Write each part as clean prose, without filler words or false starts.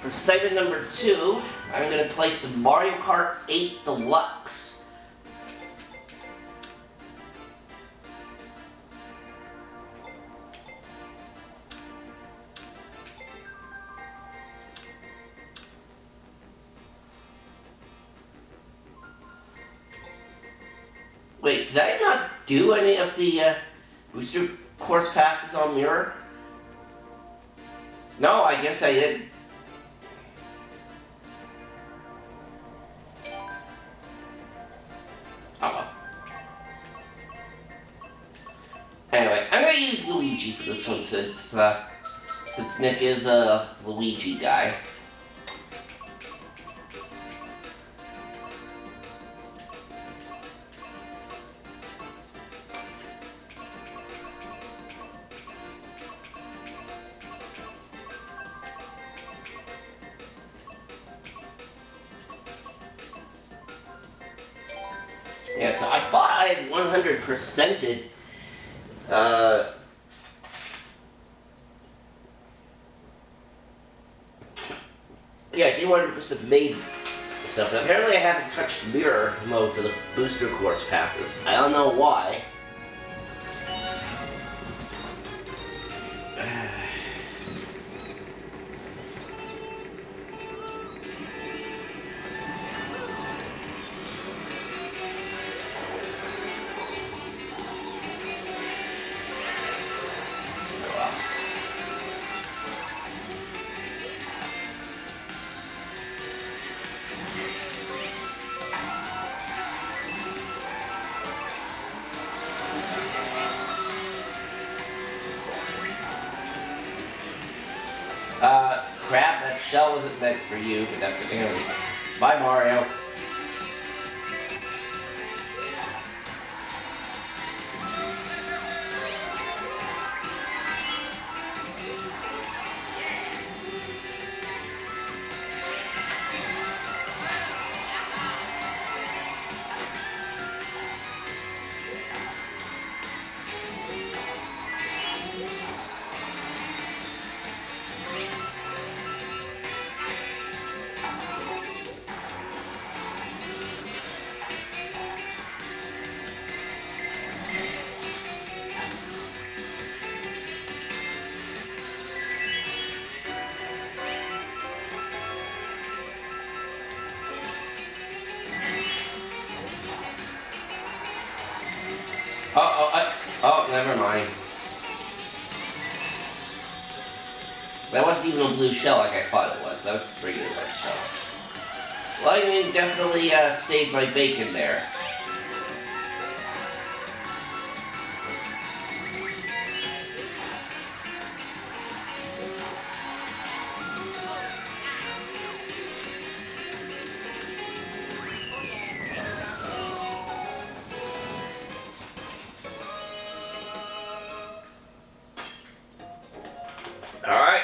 For segment number 2, I'm going to play some Mario Kart 8 Deluxe. Wait, did I not do any of the booster course passes on Mirror? No, I guess I did. Oh well. Anyway, I'm gonna use Luigi for this one since Nick is a Luigi guy. Yeah, so I thought I had 100%ed, yeah, I did 100% made stuff, but apparently I haven't touched mirror mode for the booster course passes. I don't know why. Crap, that shell wasn't meant for you, but that's okay. Bye, Mario. Oh, never mind. That wasn't even a blue shell like I thought it was. That was a regular red shell. Lightning definitely saved my bacon there. Alright.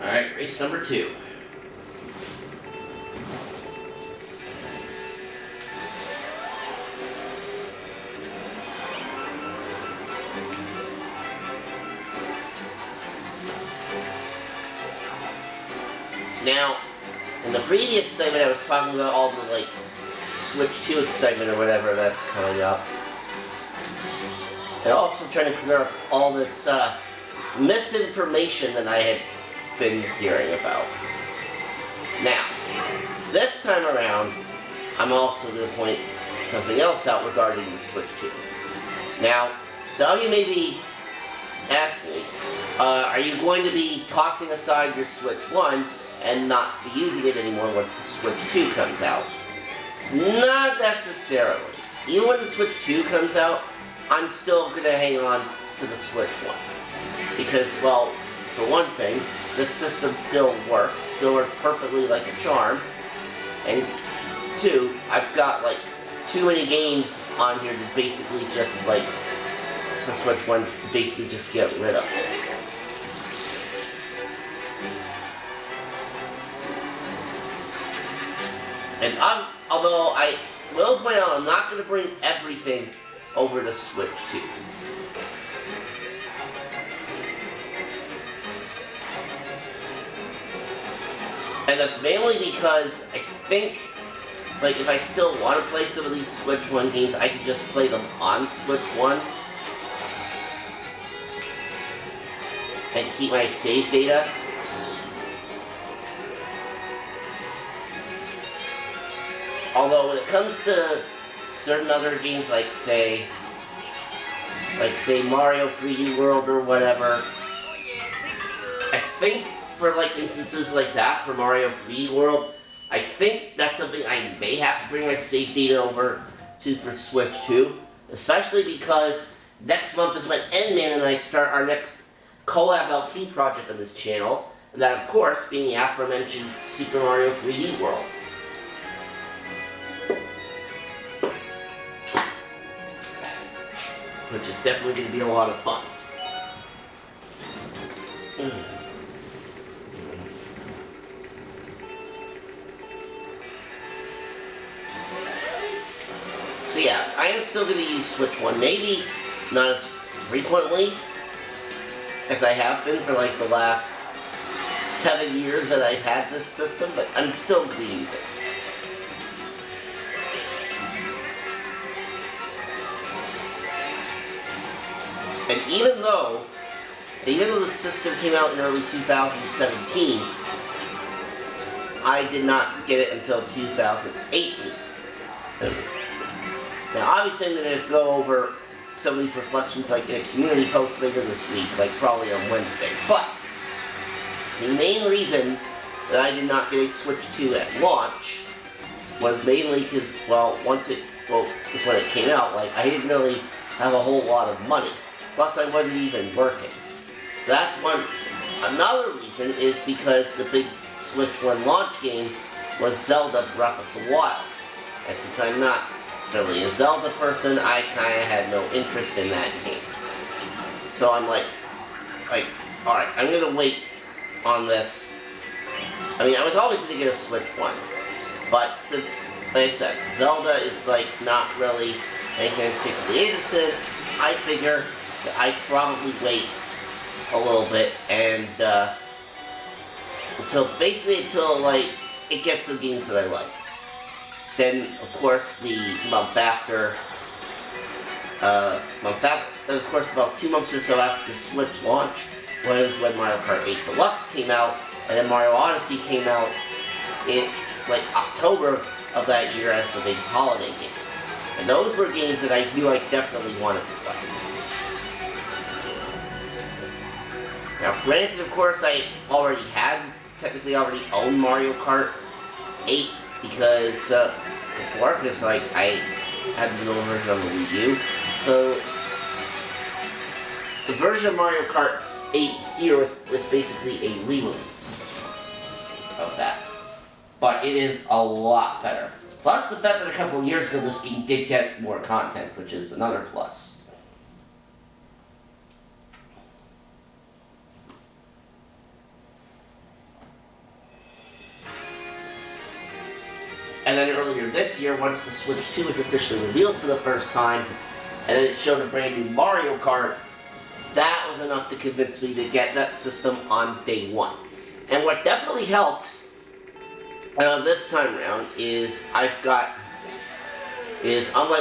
Alright, race number 2. Now, in the previous segment I was talking about all the, like, Switch 2 excitement or whatever that's coming up. And also trying to clear up all this, misinformation that I had been hearing about. Now, this time around, I'm also going to point something else out regarding the Switch 2. Now, some of you may be asking me, are you going to be tossing aside your Switch 1 and not be using it anymore once the Switch 2 comes out? Not necessarily. Even when the Switch 2 comes out, I'm still going to hang on to the Switch 1. Because, well, for one thing, this system still works perfectly like a charm. And 2, I've got, like, too many games on here to basically just, like, for Switch 1 to basically just get rid of. And although I will point out, I'm not going to bring everything over to Switch 2. And that's mainly because I think, like, if I still want to play some of these Switch 1 games, I can just play them on Switch 1. And keep my save data. Although when it comes to certain other games, like say Mario 3D World or whatever, I think for like instances like that, for Mario 3D World, I think that's something I may have to bring my save data over to for Switch 2, especially because next month is when N-Man and I start our next collab LP project on this channel, and that of course being the aforementioned Super Mario 3D World. Which is definitely going to be a lot of fun. So yeah, I am still going to use Switch 1, maybe not as frequently as I have been for like the last 7 years that I've had this system, but I'm still going to use it. And even though the system came out in early 2017, I did not get it until 2018. Now, obviously, I'm going to go over some of these reflections like in a community post later this week, like probably on Wednesday. But the main reason that I did not get a Switch 2 at launch was mainly because, well, just when it came out, like, I didn't really have a whole lot of money. Plus, I wasn't even working. So that's one. Another reason is because the big Switch 1 launch game was Zelda Breath of the Wild. And since I'm not really a Zelda person, I kind of had no interest in that game. So I'm like, alright, I'm going to wait on this. I mean, I was always going to get a Switch 1. But since, like I said, Zelda is like not really anything I'm particularly interested in, I figure I'd probably wait a little bit and until like it gets the games that I like. Then of course the month after, of course about 2 months or so after the Switch launch was when Mario Kart 8 Deluxe came out, and then Mario Odyssey came out in like October of that year as the big holiday game. And those were games that I knew I definitely wanted to play. Now, granted, of course, I technically already owned Mario Kart 8 because, like, I had the little version on the Wii U. So, the version of Mario Kart 8 here was basically a re-release of that. But it is a lot better. Plus the fact that a couple of years ago this game did get more content, which is another plus. And then earlier this year, once the Switch 2 was officially revealed for the first time, and then it showed a brand new Mario Kart, that was enough to convince me to get that system on day one. And what definitely helped this time around is unlike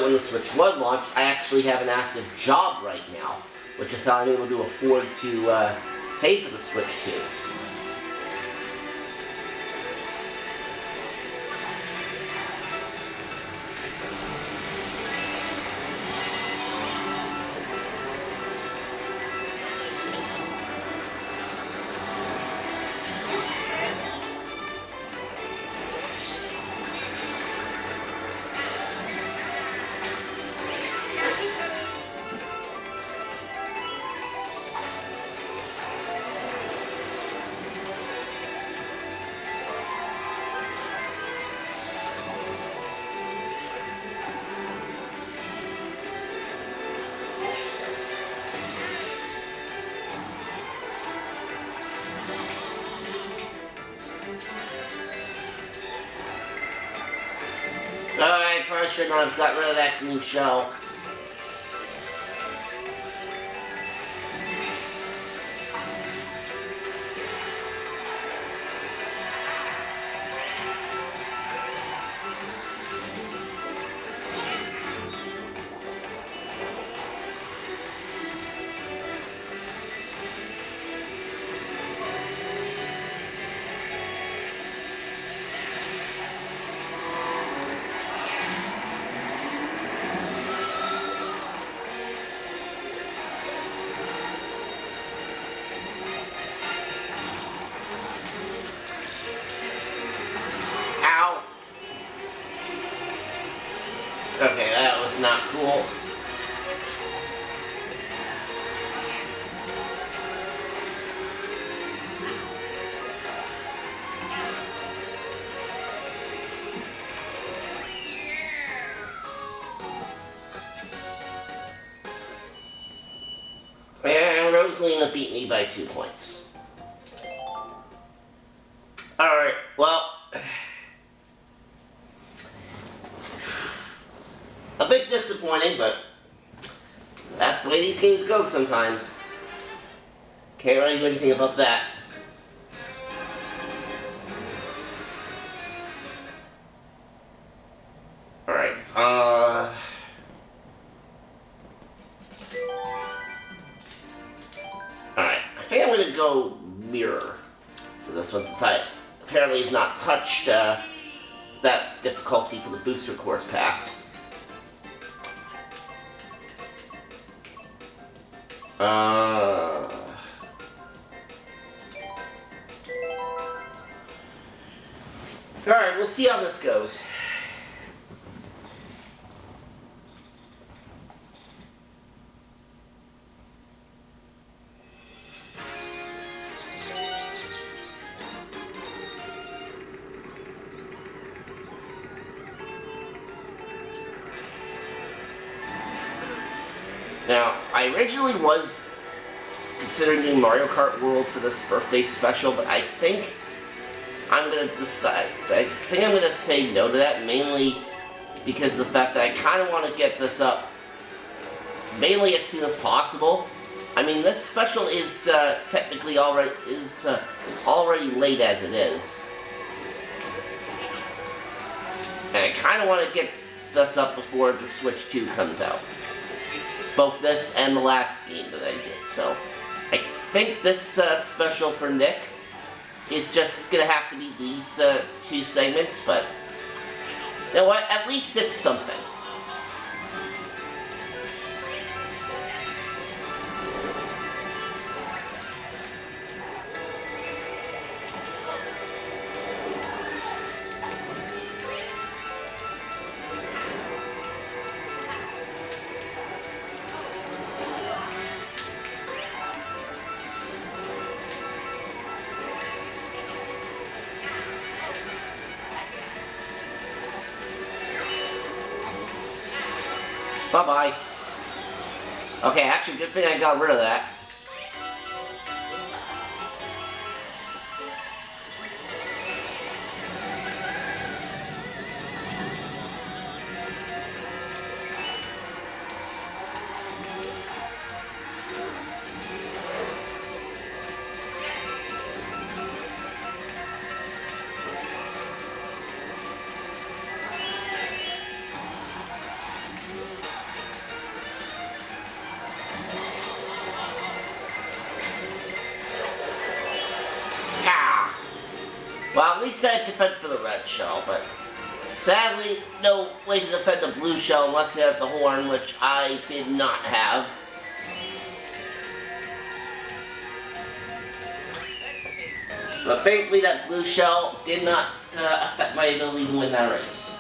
when the Switch 1 launched, I actually have an active job right now, which is how I'm able to afford to pay for the Switch 2. probably should not have gotten rid of that new shell. Okay, that was not cool. And Rosalina beat me by 2 points. Alright, well... a bit disappointing, but that's the way these games go sometimes. Can't really do anything about that. Alright, Alright, I think I'm gonna go mirror for this one, since I apparently have not touched, that difficulty for the booster course pass. Alright, we'll see how this goes. Now, I originally was considering doing Mario Kart World for this birthday special, but I think I'm going to decide. I think I'm going to say no to that, mainly because of the fact that I kind of want to get this up mainly as soon as possible. I mean, this special is technically already late as it is, and I kind of want to get this up before the Switch 2 comes out. Both this and the last game that I did. So, I think this special for Nick is just gonna have to be these 2 segments, but you know what? At least it's something. Bye-bye. Okay, actually, good thing I got rid of that. Well, at least I had defense for the red shell, but sadly, no way to defend the blue shell unless you have the horn, which I did not have. But thankfully, that blue shell did not affect my ability to win that race.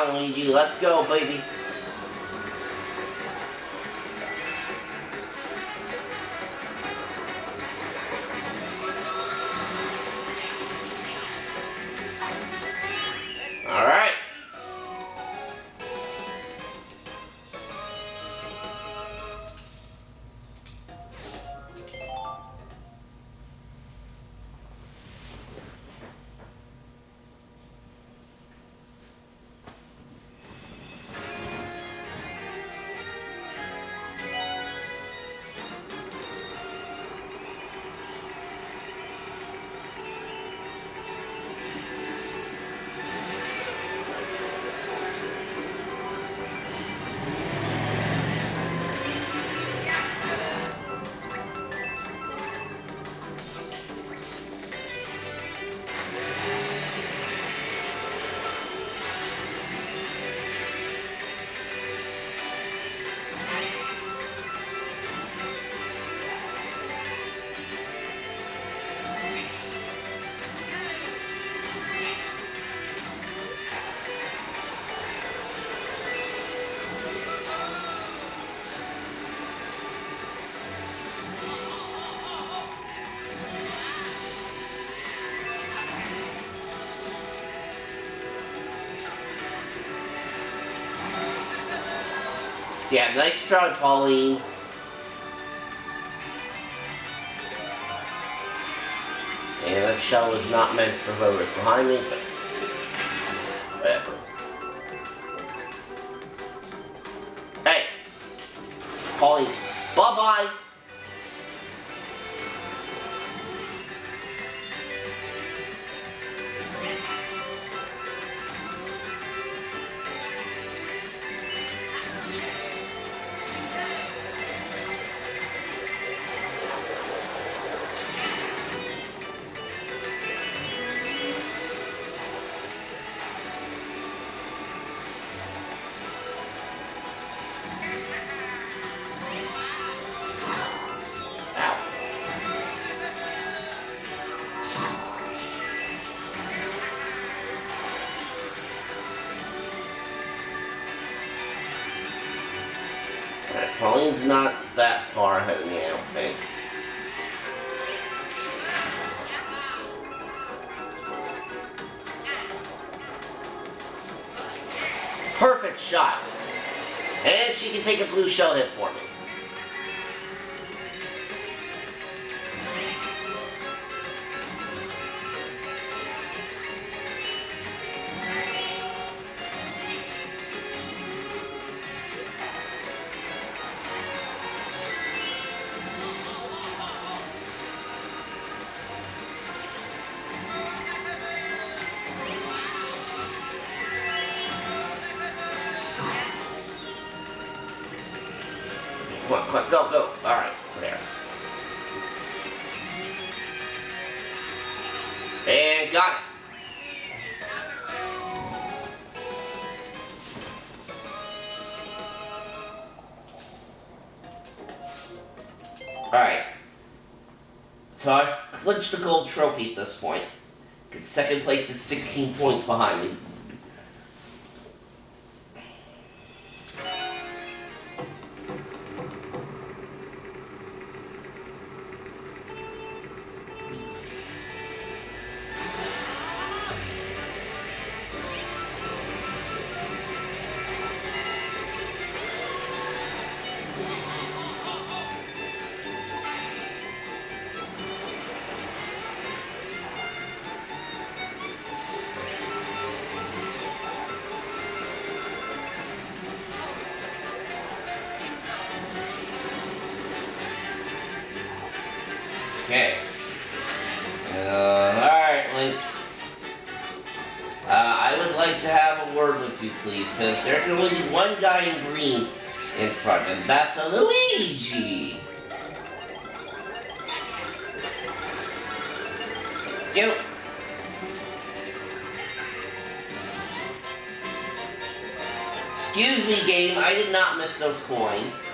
on, Luigi. Let's go, baby. Alright. Yeah, nice try, Pauline. And that shell was not meant for whoever's behind me, but whatever. Hey! Pauline, bye-bye! Pauline's not that far ahead of me, I don't think. Perfect shot. And she can take a blue shell hit for me. Come on, come on, go, go. Alright, there. And got it. Alright. So I've clinched the gold trophy at this point. Because second place is 16 points behind me. Okay. Alright, Link. I would like to have a word with you, please, because there can only be one guy in green in front, and that's a Luigi! You. Excuse me, game, I did not miss those coins.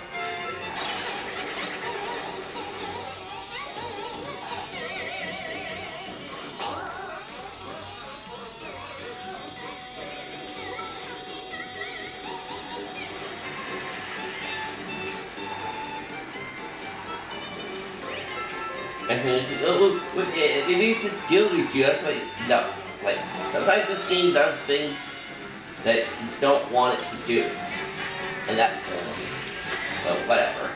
I mean, it needs to skill with you. That's why. No, like sometimes this game does things that you don't want it to do, and that. Well, whatever.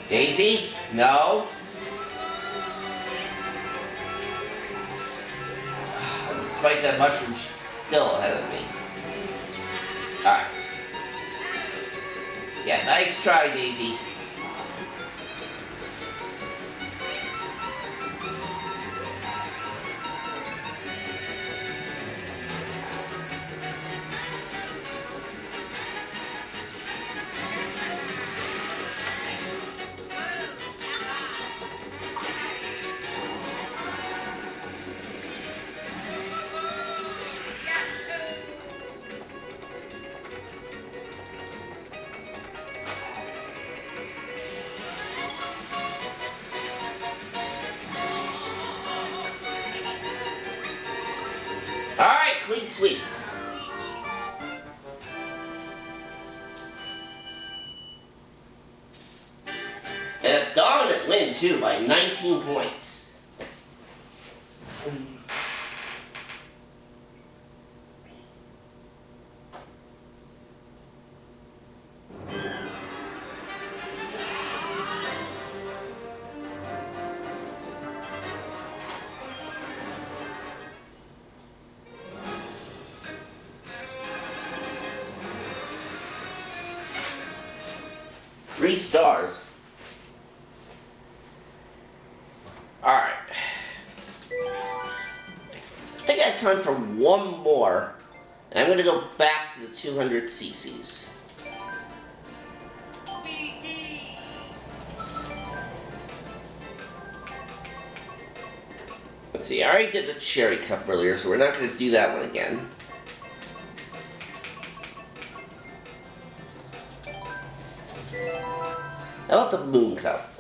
Daisy? No? Despite that mushroom, she's still ahead of me. Alright. Yeah, nice try, Daisy. Alright, clean sweep. And a dominant win, too, by 19 points. Three stars. Alright. I think I have time for one more. And I'm going to go back to the 200 cc's. Let's see, I already did the cherry cup earlier, so we're not going to do that one again. How about the moon cup?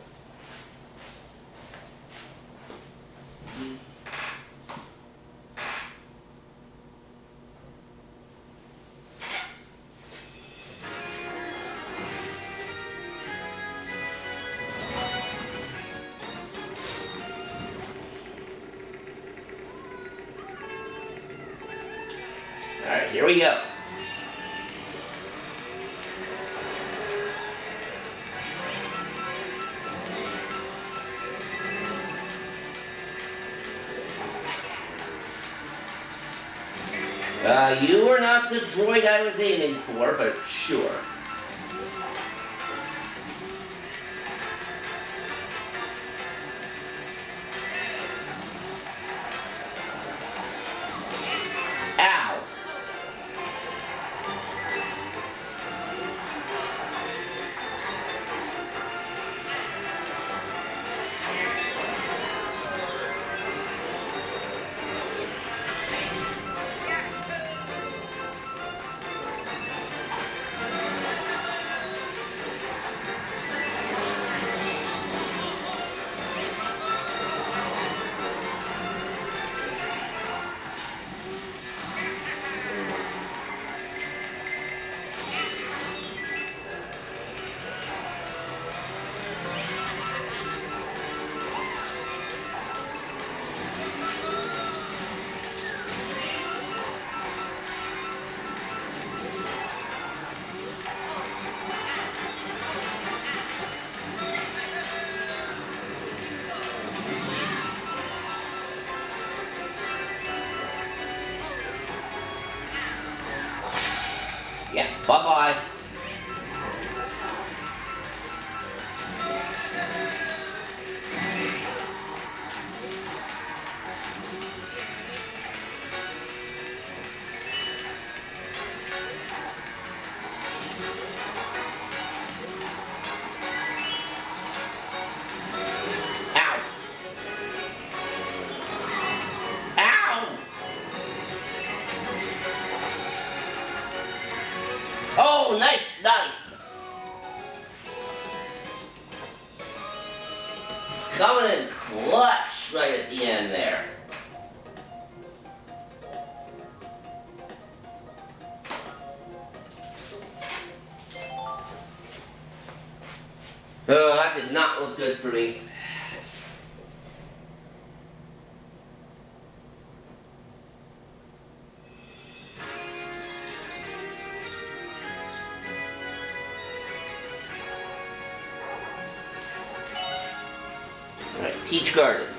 Alright, here we go. You were not the droid I was aiming for, but sure. Ow! Yeah, bye-bye. Ow. Ow! Oh, nice snipe! Coming in clutch right at the end there. Oh, that did not look good for me. Alright, Peach Gardens.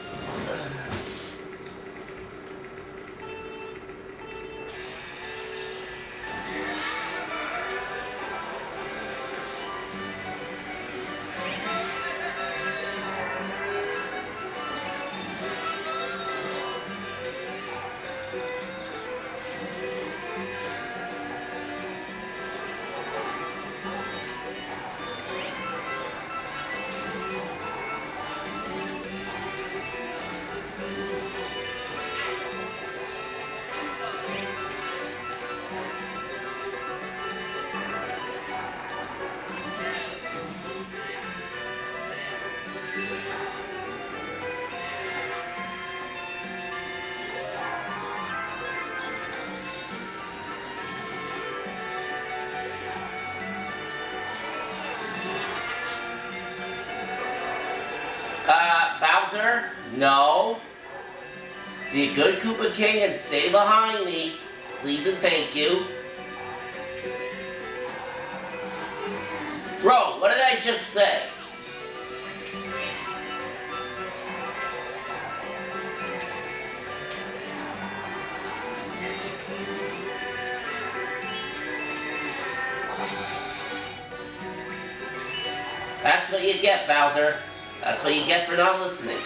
Bowser? No. Be a good Koopa King and stay behind me. Please and thank you. Bro, what did I just say? That's what you get, Bowser. That's what you get for not listening.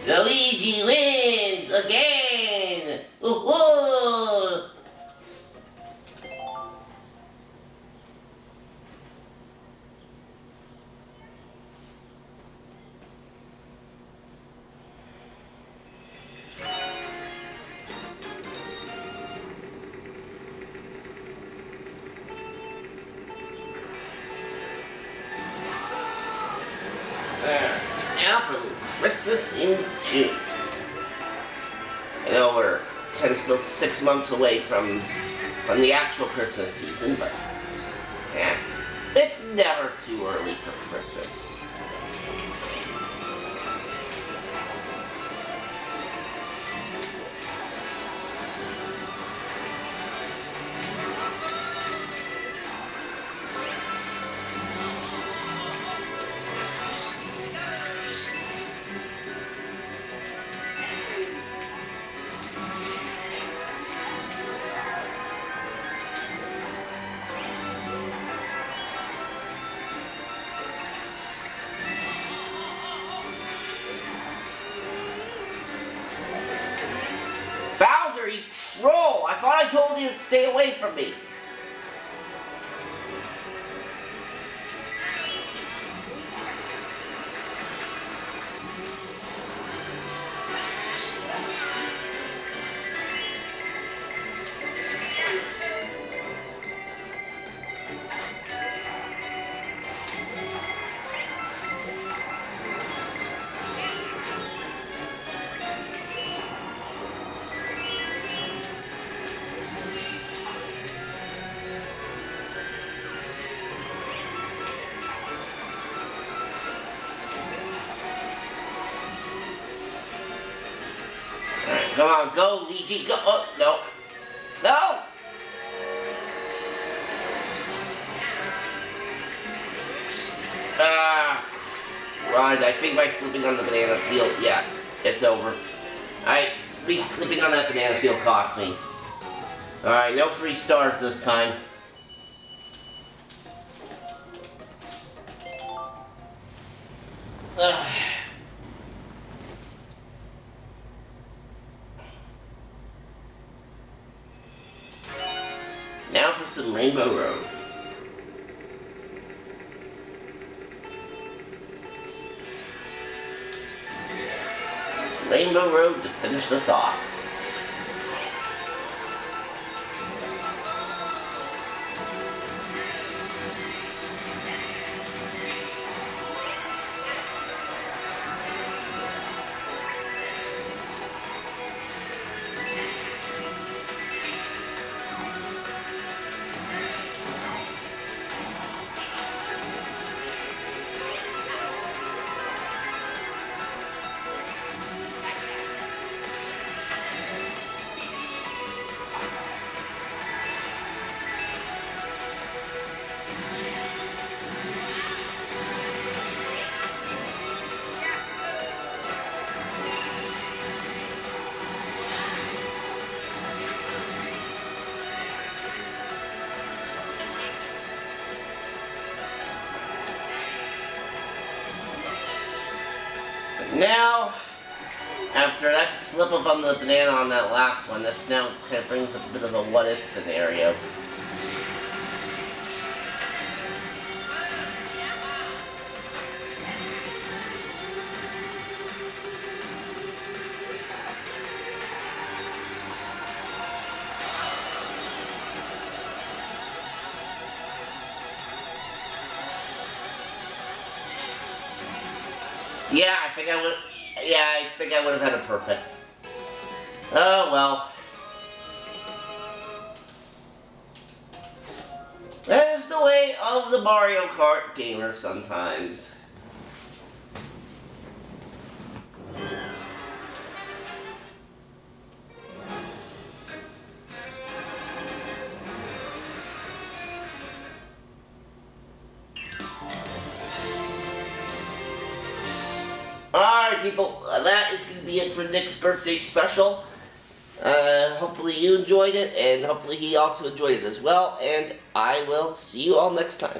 Luigi wins again! Woohoo! There. Now for Christmas in June. I know we're kind of still 6 months away from the actual Christmas season, but yeah, it's never too early for Christmas. Bowser, you troll! I thought I told you to stay away from me. Come on, go, Luigi, go. Oh, no. No! Right, I think by slipping on the banana peel, yeah, it's over. Alright, me slipping on that banana peel cost me. Alright, no 3 stars this time. Ugh. Now for some Rainbow Road. Rainbow Road to finish this off. Now, after that slip up on the banana on that last one, this now kind of brings a bit of a what-if scenario. Yeah, I think I would have had a perfect. Oh well. That is the way of the Mario Kart gamer sometimes. Alright people, that is going to be it for Nick's birthday special. Hopefully you enjoyed it, and hopefully he also enjoyed it as well, and I will see you all next time.